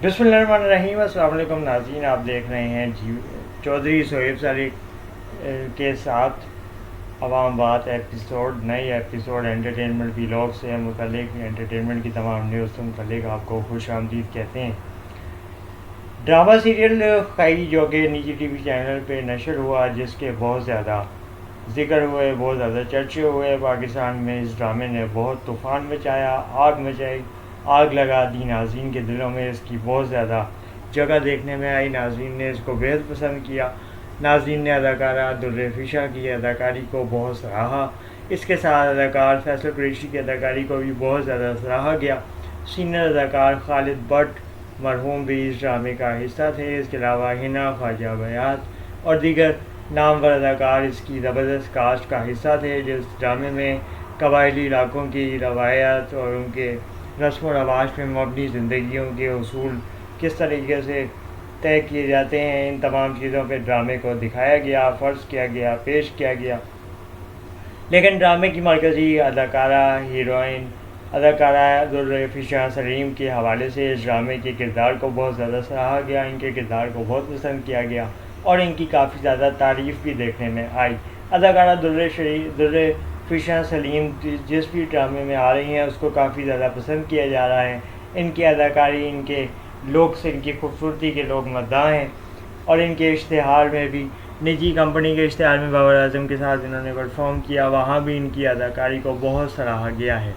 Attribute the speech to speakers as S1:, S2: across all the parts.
S1: बिस्मिल्लाहिर्रहमानिर्रहीम। अस्सलाम वालेकुम नाज़रीन, आप देख रहे हैं चौधरी सोहेब सादिक के साथ अवाम बात एपिसोड, नई एपिसोड एंटरटेनमेंट व्लॉग से मुतल्लिक एंटरटेनमेंट की तमाम न्यूज़ से मुतल्लिक आपको खुश आमदीद कहते हैं। ड्रामा सीरियल खई जो कि निजी टीवी चैनल पे नशर हुआ, जिसके बहुत ज़्यादा ज़िक्र हुए, बहुत ज़्यादा चर्चे हुए पाकिस्तान में, इस ड्रामे ने बहुत तूफ़ान मचाया, आग मचाई, आग लगा दी नाज़रीन के दिलों में। इसकी बहुत ज़्यादा जगह देखने में आई, नाज़रीन ने इसको बेहद पसंद किया। नाज़रीन ने अदाकारा दुर्रे फिशा की अदाकारी को बहुत सराहा। इसके साथ अदाकार फैसल कुरैशी की अदाकारी को भी बहुत ज़्यादा सराहा गया। सीनियर अदाकार खालिद भट्ट मरहूम भी इस ड्रामे का हिस्सा थे। इसके अलावा हिना, ख्वाजा बयात और दीगर नामवर अदाकार इसकी ज़बरदस्त कास्ट का हिस्सा थे। जिस ड्रामे में कबायली इलाकों की रवायात और उनके रस्म व रवाज पर मबनी ज़िंदगियों के उसूल किस तरीके से तय किए जाते हैं, इन तमाम चीज़ों पर ड्रामे को दिखाया गया, फ़र्ज़ किया गया, पेश किया गया। लेकिन ड्रामे की मरकज़ी अदाकारा हीरोइन अदाकारा दुर्रे फिशा सलीम के हवाले से इस ड्रामे के किरदार को बहुत ज़्यादा सराहा गया, इनके किरदार को बहुत पसंद किया गया और इनकी काफ़ी ज़्यादा तारीफ़ भी देखने में आई। अदाकारा दुर्रे फिशा सलीम जिस भी ड्रामे में आ रही हैं उसको काफ़ी ज़्यादा पसंद किया जा रहा है। इनकी अदाकारी, इनके लोग से, इनकी खूबसूरती के लोग मद्दाह हैं और इनके इश्तिहार में भी, निजी कंपनी के इश्तिहार में बाबर आजम के साथ इन्होंने परफॉर्म किया, वहाँ भी इनकी अदाकारी को बहुत सराहा गया है।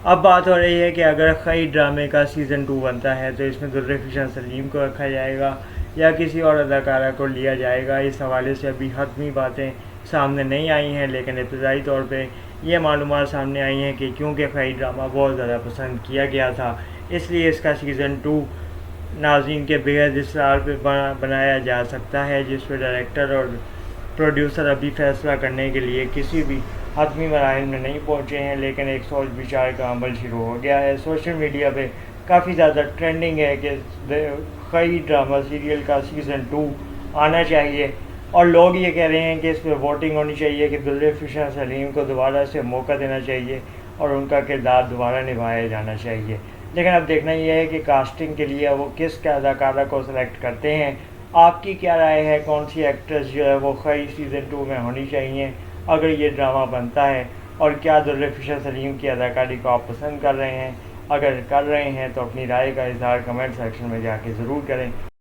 S1: अब बात हो रही है कि अगर खई ड्रामे का सीज़न 2 बनता है तो इसमें दुर्रे फिशा सलीम को रखा जाएगा या किसी और अदाकारा को लिया जाएगा। इस हवाले से अभी हतमी बातें सामने नहीं आई हैं, लेकिन इब्तदाई तौर पे ये मालूमात सामने आई हैं कि क्योंकि खई ड्रामा बहुत ज़्यादा पसंद किया गया था, इसलिए इसका सीज़न 2 नाज़रीन के बेहद इसरार पे बनाया जा सकता है, जिस पर डायरेक्टर और प्रोड्यूसर अभी फ़ैसला करने के लिए किसी भी हतमी मराहिल में नहीं पहुँचे हैं। लेकिन एक सोच विचार का अमल शुरू हो गया है। सोशल मीडिया पे काफ़ी ज़्यादा ट्रेंडिंग है कि खई ड्रामा सीरियल का सीज़न 2 आना चाहिए और लोग ये कह रहे हैं कि इस पर वोटिंग होनी चाहिए कि दुर्रे फिशा सलीम को दोबारा से मौका देना चाहिए और उनका किरदार दोबारा निभाया जाना चाहिए। लेकिन अब देखना यह है कि कास्टिंग के लिए वो किस अदाकारा को सिलेक्ट करते हैं। आपकी क्या राय है, कौन सी एक्ट्रेस जो है वो खई सीज़न 2 में होनी चाहिए अगर ये ड्रामा बनता है, और क्या दुर्रे फिशा सलीम की अदाकारी को आप पसंद कर रहे हैं? अगर कर रहे हैं तो अपनी राय का इज़हार कमेंट सेक्शन में जाके ज़रूर करें।